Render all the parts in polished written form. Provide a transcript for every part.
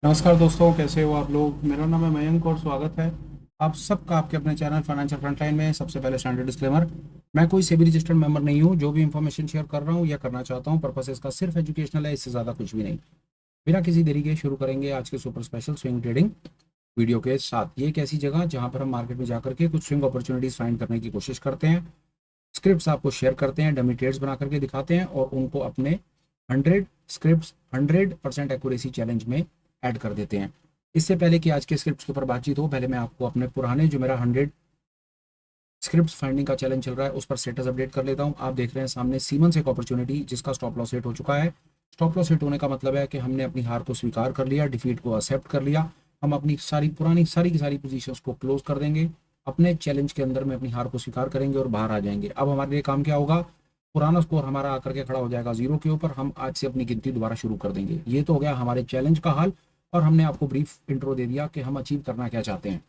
नमस्कार दोस्तों, कैसे हो आप लोग। मेरा नाम है मयंक और स्वागत है आप सबका आपके अपने चैनल फाइनेंशियल फ्रंटलाइन में। सबसे पहले स्टैंडर्ड डिस्क्लेमर, मैं कोई सेबी रजिस्टर्ड मेंबर नहीं हूं। जो भी इंफॉर्मेशन शेयर कर रहा हूं या करना चाहता हूं, पर्पस इसका सिर्फ एजुकेशनल है, इससे ज़्यादा कुछ भी नहीं। बिना किसी देरी के शुरू करेंगे आज के super special swing trading video के साथ। ये एक ऐसी जगह जहां पर हम मार्केट में जाकर के कुछ स्विंग अपॉर्चुनिटीज फाइंड करने की कोशिश करते हैं, स्क्रिप्ट्स आपको शेयर करते हैं, डमी ट्रेड्स बना करके दिखाते हैं और उनको अपने 100 स्क्रिप्ट्स 100% एक्यूरेसी चैलेंज में ऐड कर देते हैं। इससे पहले कि आज के स्क्रिप्ट्स के ऊपर बातचीत हो, पहले मैं आपको अपने पुराने जो मेरा 100 स्क्रिप्ट्स फाइंडिंग का चैलेंज चल रहा है उस पर स्टेटस अपडेट कर लेता हूं। आप देख रहे हैं सामने सीमंस एक अपॉर्चुनिटी जिसका स्टॉप लॉस हिट हो चुका है। स्टॉप लॉस हिट होने का मतलब है कि हमने अपनी हार को स्वीकार कर लिया, डिफीट को एक्सेप्ट कर लिया। हम अपनी सारी पुरानी सारी की सारी पोजीशंस को क्लोज कर देंगे, अपने चैलेंज के अंदर में अपनी हार को स्वीकार करेंगे और बाहर आ जाएंगे। अब हमारे लिए काम क्या होगा, पुराना स्कोर हमारा आकर के खड़ा हो जाएगा जीरो के ऊपर। हम आज से अपनी गिनती दोबारा शुरू कर देंगे। ये तो हो गया हमारे चैलेंज का हाल और हमने आपको ब्रीफ इंट्रो दे दिया कि हम अचीव करना क्या चाहते हैं।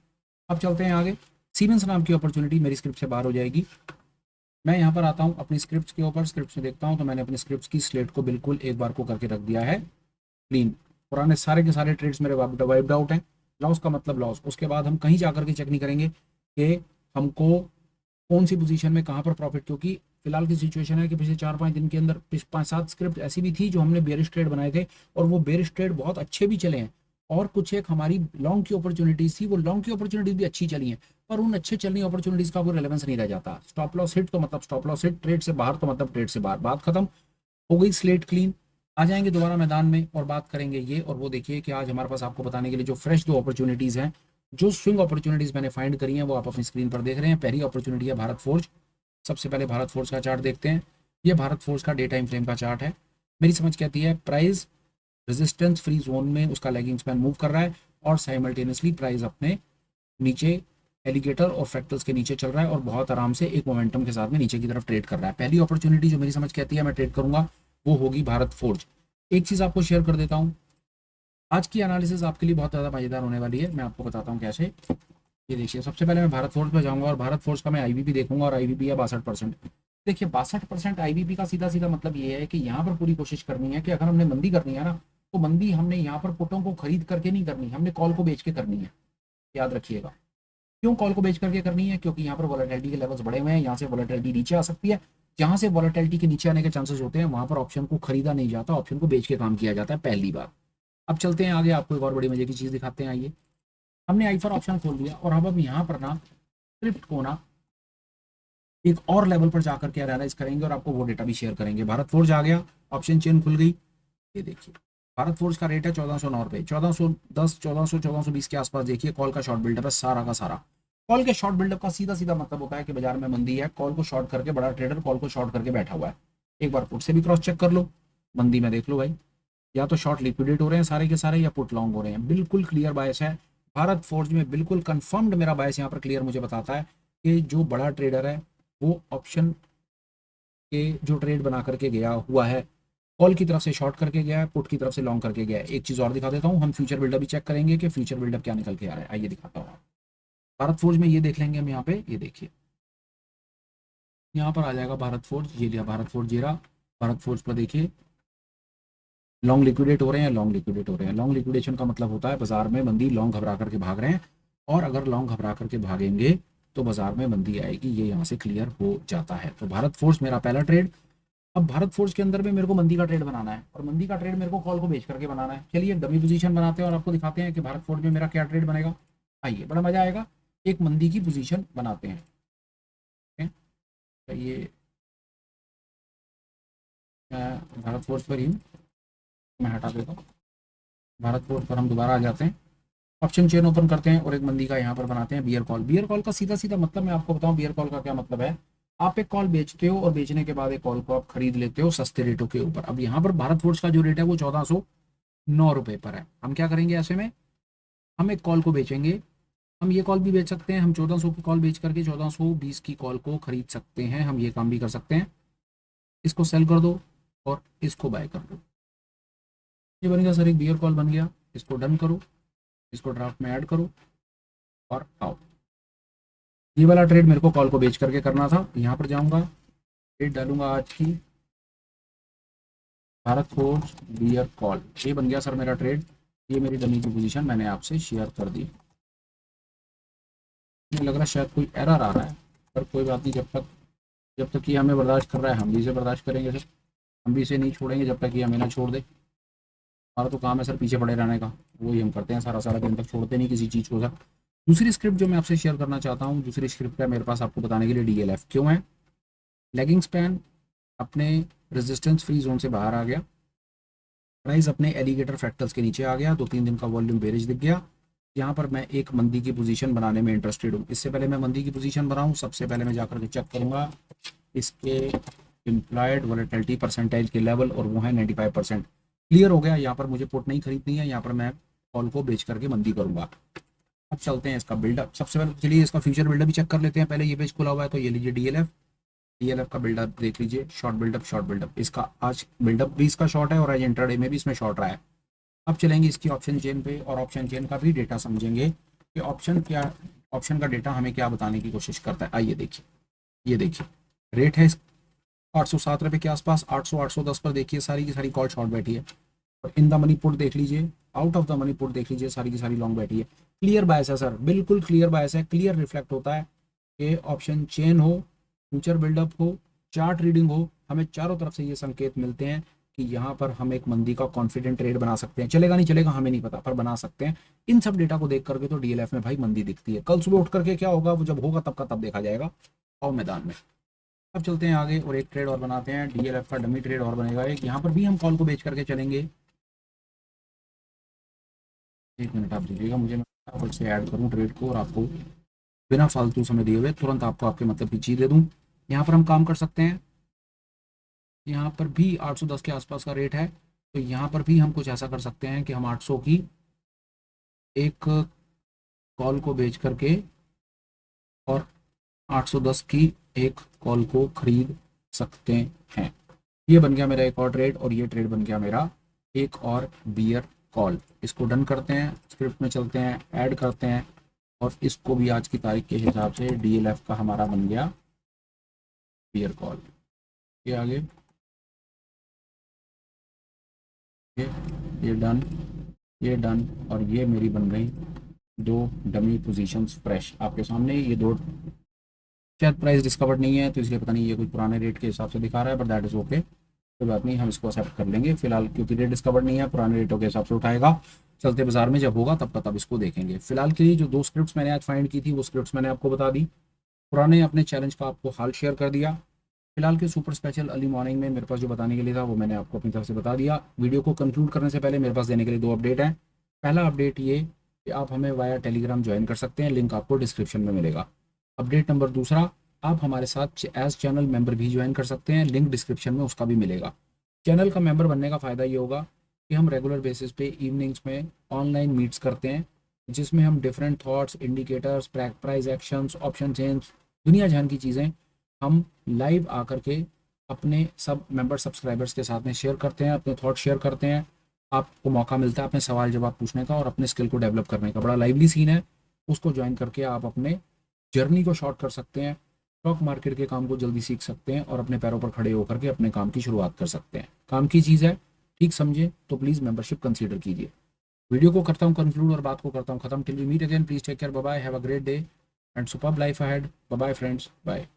अब चलते हैं आगे। सीमेंस नाम की अपॉर्चुनिटी मेरी स्क्रिप्ट से बाहर हो जाएगी। मैं यहाँ पर आता हूँ अपनी स्क्रिप्ट के ऊपर, स्क्रिप्ट में देखता हूँ तो मैंने अपनी स्क्रिप्ट की स्लेट को बिल्कुल एक बार को करके रख दिया है क्लीन। पुराने सारे के सारे ट्रेड्स मेरे वाइप्ड आउट हैं। लॉस का मतलब लॉस। उसके बाद हम कहीं जा करके चेक नहीं करेंगे कि हमको कौन सी पोजीशन में कहाँ पर प्रॉफिट, क्योंकि फिलहाल की सिचुएशन है कि पिछले 4-5 दिन के अंदर 5-7 स्क्रिप्ट ऐसी भी थी जो हमने बेरिश ट्रेड बनाए थे और वो बेरिश ट्रेड बहुत अच्छे भी चले हैं। और कुछ एक हमारी लॉन्ग की अपॉर्चुनिटीज थी, वो लॉन्ग की अपॉर्चुनिटीज भी अच्छी चली हैं, पर उन अच्छे चलनी अपॉर्चुनिटीज का कोई रेलेवेंस नहीं रह जाता। स्टॉप लॉस हिट तो मतलब स्टॉप लॉस हिट, ट्रेड से बाहर तो मतलब ट्रेड से बाहर, बात खत्म हो गई। Slate clean. आ जाएंगे दोबारा मैदान में और बात करेंगे ये। और वो देखिए कि आज हमारे पास आपको बताने के लिए जो फ्रेश दो अपॉर्चुनिटीज हैं, जो स्विंग अपॉर्चुनिटीज मैंने फाइंड करी हैं, वो आप अपनी स्क्रीन पर देख रहे हैं। पहली अपॉर्चुनिटी है भारत फोर्ज। सबसे पहले भारत फोर्ज का चार्ट देखते हैं। ये भारत फोर्ज का डे टाइम फ्रेम का चार्ट है। मेरी समझ कहती है प्राइस रेजिस्टेंस फ्री जोन में उसका लैगिंग स्पैन मूव कर रहा है और साइमल्टेनियसली प्राइस अपने नीचे एलिगेटर और फ्रैक्टल्स के नीचे चल रहा है और बहुत आराम से एक मोमेंटम के साथ में नीचे की तरफ ट्रेड कर रहा है। पहली अपॉर्चुनिटी जो मेरी समझ कहती है मैं ट्रेड करूंगा वो होगी भारत फोर्ज। एक चीज आपको शेयर कर देता हूँ, आज की एनालिसिस आपके लिए बहुत ज़्यादा मजेदार होने वाली है। मैं आपको बताता हूँ कैसे। ये देखिए, सबसे पहले मैं भारत फोर्ज पे जाऊंगा और भारत फोर्ज का मैं आईवीपी देखूंगा और आईवीपी है 62%। देखिए 62% आईवीपी का सीधा सीधा मतलब ये है कि यहाँ पर पूरी कोशिश करनी है कि अगर हमने मंदी करनी है ना, तो मंदी हमने यहाँ पर पुटों को खरीद करके नहीं करनी, हमने कॉल को बेच के करनी है। याद रखिएगा। क्यों कॉल को बेच करके करनी है? क्योंकि यहाँ पर वॉलेटिलिटी के लेवल्स बढ़े हुए हैं, यहाँ से वॉलेटिलिटी नीचे आ सकती है। जहाँ से वॉलेटिलिटी के नीचे आने के चांसेस होते हैं वहां पर ऑप्शन को खरीदा नहीं जाता, ऑप्शन को बेच के काम किया जाता है पहली बार। अब चलते हैं आगे, आपको एक और बड़ी मजे की चीज दिखाते हैं। आइए, हमने आई फॉर ऑप्शन खोल दिया और अब हम यहाँ पर ना स्क्रिप्ट को ना एक और लेवल पर जाकर के एनालाइज करेंगे और आपको वो डेटा भी शेयर करेंगे। भारत फोर्ज आ गया, ऑप्शन चेन खुल गई। ये देखिए, भारत फोर्ज का रेट है 1409 रुपये, 1410, 1400, 1420 के आसपास। देखिए कॉल का शॉर्ट बिल्डअप है सारा का सारा। कॉल के शॉर्ट बिल्डअप का सीधा सीधा मतलब होता है कि बाजार में मंदी है, कॉल को शॉर्ट करके बड़ा ट्रेडर कॉल को शॉर्ट करके बैठा हुआ है। एक बार पुट से भी क्रॉस चेक कर लो, मंदी में देख लो भाई, या तो शॉर्ट लिक्विडेट हो रहे हैं सारे के सारे या पुट लॉन्ग हो रहे हैं। बिल्कुल क्लियर बायस है भारत फोर्ज में, बिल्कुल कंफर्म्ड मेरा बायस यहाँ पर क्लियर मुझे बताता है कि जो बड़ा ट्रेडर है वो ऑप्शन के जो ट्रेड बना करके गया हुआ है, कॉल की तरफ से शॉर्ट करके गया है, पुट की तरफ से लॉन्ग करके गया है। एक चीज और दिखा देता हूँ, हम फ्यूचर बिल्डअप भी चेक करेंगे कि फ्यूचर बिल्डअप क्या निकल के आ रहा है। आइए दिखाता हूँ। भारत फोर्ज में ये देख लेंगे हम यहाँ पे। ये देखिए, यहाँ पर आ जाएगा भारत फोर्ज। ये लिया भारत फोर्ज, ये रहा भारत फोर्ज पर। देखिए लॉन्ग लिक्विडेट हो रहे हैं, लॉन्ग लिक्विडेट हो रहे हैं। लॉन्ग लिक्विडेशन का मतलब होता है बाजार में मंदी, लॉन्ग घबरा करके भाग रहे हैं। और अगर लॉन्ग घबरा करके भागेंगे तो बाजार में मंदी आएगी, ये यहाँ से क्लियर हो जाता है। तो भारत फोर्ज मेरा पहला ट्रेड। अब भारत फोर्ज के अंदर में मेरे को मंदी का ट्रेड बनाना है और मंदी का ट्रेड मेरे को कॉल को बेच करके बनाना है। चलिए डमी पोजीशन बनाते हैं और आपको दिखाते हैं कि भारत फोर्ज में मेरा क्या ट्रेड बनेगा। आइए, बड़ा मजा आएगा। एक मंदी की पोजीशन बनाते हैं। ठीक है? तो ये भारत फोर्ज पर ही हूँ, मैं हटा देता हूँ। भारत फोर्ज पर हम दोबारा आ जाते हैं, ऑप्शन चेन ओपन करते हैं और एक मंदी का यहाँ पर बनाते हैं बियर कॉल। बियर कॉल का सीधा सीधा मतलब मैं आपको बताऊं, बियर कॉल का क्या मतलब है। आप एक कॉल बेचते हो और बेचने के बाद एक कॉल को आप खरीद लेते हो सस्ते रेटों के ऊपर। अब यहाँ पर भारत फोर्ज का जो रेट है वो 1409 रुपये पर है। हम क्या करेंगे ऐसे में, हम एक कॉल को बेचेंगे। हम ये कॉल भी बेच सकते हैं, हम 1400 की कॉल बेच करके 1420 की कॉल को खरीद सकते हैं। हम ये काम भी कर सकते हैं। इसको सेल कर दो और इसको बाय कर दो। ये बन गया सर, एक बियर कॉल बन गया। इसको डन करो, इसको ड्राफ्ट में ऐड करो और आओ। ये वाला ट्रेड मेरे को कॉल को बेच करके करना था। यहाँ पर जाऊंगा, ट्रेड डालूंगा आज की भारत फोर्ज बियर कॉल। ये बन गया सर मेरा ट्रेड। ये मेरी डमी की पोजीशन मैंने आपसे शेयर कर दी। मुझे लग रहा है शायद कोई एरर आ रहा है, पर कोई बात नहीं। जब तक ये हमें बर्दाश्त कर रहा है हम भी इसे बर्दाश्त करेंगे सर। हम भी इसे नहीं छोड़ेंगे जब तक ये हमें ना छोड़ दे। हमारा तो काम है सर पीछे पड़े रहने का, वही हम करते हैं सारा सारा दिन, तक छोड़ते नहीं किसी चीज़ को सर। दूसरी स्क्रिप्ट जो मैं आपसे शेयर करना चाहता हूँ, दूसरी स्क्रिप्ट है मेरे पास आपको बताने के लिए, डीएलएफ क्यों है। लेगिंग स्पैन अपने रेजिस्टेंस फ्री जोन से बाहर आ गया, प्राइस अपने एलिगेटर फैक्टर्स के नीचे आ गया, 2-3 दिन का वॉल्यूम बेरिज दिख गया। यहाँ पर मैं एक मंदी की पोजीशन बनाने में इंटरेस्टेड हूँ। इससे पहले मैं मंदी की पोजीशन बनाऊँ, सबसे पहले मैं जाकर के चेक करूँगा इसके इम्प्लॉयड वॉलेटिलिटी परसेंटेज के लेवल, और वो है 95%। क्लियर हो गया, यहाँ पर मुझे पुट नहीं खरीदनी है, यहाँ पर मैं कॉल को बेच करके मंदी करूँगा। अब चलते हैं इसका बिल्डअप। सबसे पहले चलिए इसका फ्यूचर बिल्डअप भी चेक कर लेते हैं। पहले ये पेज खुला हुआ है तो ये लीजिए डीएलएफ, डीएलएफ का बिल्डअप देख लीजिए, शॉर्ट बिल्डअप, शॉर्ट बिल्डअप। इसका आज बिल्डअप भी इसका शॉर्ट है और आज इंट्राडे में भी इसमें शॉर्ट रहा है। अब चलेंगे इसकी ऑप्शन चेन पे और ऑप्शन चेन का भी डेटा समझेंगे कि ऑप्शन का डेटा हमें क्या बताने की कोशिश करता है। आइए देखिए, ये देखिए रेट है 807 रुपये के आसपास, 800-810 पर देखिए सारी की सारी कॉल शॉर्ट बैठी है। और इन द मनी पुट देख लीजिए, out of the money put देख लीजिए, सारी की सारी लॉन्ग बैठी है। क्लियर बायस है सर, बिल्कुल क्लियर बायस है। क्लियर रिफ्लेक्ट होता है कि ऑप्शन चेन हो, फ्यूचर बिल्डअप हो, चार्ट रीडिंग हो, हमें चारों तरफ से ये संकेत मिलते हैं कि यहाँ पर हम एक मंदी का कॉन्फिडेंट ट्रेड बना सकते हैं। चलेगा नहीं चलेगा हमें नहीं पता, पर बना सकते हैं। इन सब डेटा को देख करके तो डीएलएफ में भाई मंदी दिखती है। कल सुबह उठ करके क्या होगा, वो जब होगा तब का तब देखा जाएगा। आओ मैदान में। अब चलते हैं आगे और एक ट्रेड और बनाते हैं, डीएलएफ का डमी ट्रेड और बनेगा एक। यहाँ पर भी हम कॉल को बेच करके चलेंगे। एक मिनट आप दीजिएगा मुझे, मैं फटाफट से ऐड करूँ ट्रेड को और आपको बिना फालतू समय दिए हुए तुरंत आपको आपके मतलब की चीज़ दे दूँ। यहाँ पर हम काम कर सकते हैं। यहाँ पर भी 810 के आसपास का रेट है, तो यहाँ पर भी हम कुछ ऐसा कर सकते हैं कि हम 800 की एक कॉल को बेच करके और 810 की एक कॉल को खरीद सकते हैं। ये बन गया मेरा एक और ट्रेड, और ये ट्रेड बन गया मेरा एक और बियर कॉल। इसको डन करते हैं, स्क्रिप्ट में चलते हैं, ऐड करते हैं, और इसको भी आज की तारीख के हिसाब से डीएलएफ का हमारा बन गया बियर कॉल। ये आगे ये डन, ये डन, और ये मेरी बन गई दो डमी पोजीशंस फ्रेश आपके सामने। ये दो शायद प्राइस डिस्कवर्ड नहीं है तो इसलिए पता नहीं ये कुछ पुराने रेट के हिसाब से दिखा रहा है, बट दैट इज़ ओके, कोई बात नहीं, हम इसको एक्सेप्ट कर लेंगे फिलहाल, क्योंकि रेट डिस्कवर्ड नहीं है, पुराने रेटों के हिसाब से उठाएगा। चलते बाजार में जब होगा तब का तब इसको देखेंगे। फिलहाल के लिए जो दो स्क्रिप्ट्स मैंने आज फाइंड की थी वो स्क्रिप्ट्स मैंने आपको बता दी, पुराने अपने चैलेंज का आपको हाल शेयर कर दिया। फिलहाल के सुपर स्पेशल अर्ली मॉर्निंग में मेरे पास जो बताने के लिए था वो मैंने आपको अपनी तरफ से बता दिया। वीडियो को कंक्लूड करने से पहले मेरे पास देने के लिए दो अपडेट हैं। पहला अपडेट ये कि आप हमें वाया टेलीग्राम ज्वाइन कर सकते हैं, लिंक आपको डिस्क्रिप्शन में मिलेगा। अपडेट नंबर दूसरा, आप हमारे साथ एज चैनल मेंबर भी ज्वाइन कर सकते हैं, लिंक डिस्क्रिप्शन में उसका भी मिलेगा। चैनल का मेंबर बनने का फ़ायदा ये होगा कि हम रेगुलर बेसिस पे इवनिंग्स में ऑनलाइन मीट्स करते हैं, जिसमें हम different thoughts, indicators, price actions, option change, दुनिया जहान की चीज़ें हम लाइव आकर के अपने सब मेंबर सब्सक्राइबर्स के साथ में शेयर करते हैं, अपने थॉट शेयर करते हैं। आपको मौका मिलता है अपने सवाल जवाब पूछने का और अपने स्किल को डेवलप करने का। बड़ा लाइवली सीन है, उसको ज्वाइन करके आप अपने जर्नी को शॉर्ट कर सकते हैं, स्टॉक मार्केट के काम को जल्दी सीख सकते हैं और अपने पैरों पर खड़े होकर के अपने काम की शुरुआत कर सकते हैं। काम की चीज़ है, ठीक समझे तो प्लीज़ मेंबरशिप कंसीडर कीजिए। वीडियो को करता हूँ कंक्लूड और बात को करता हूँ खत्म। Till we meet again, please take care, bye bye, have a great day and superb life ahead. Bye bye friends, bye.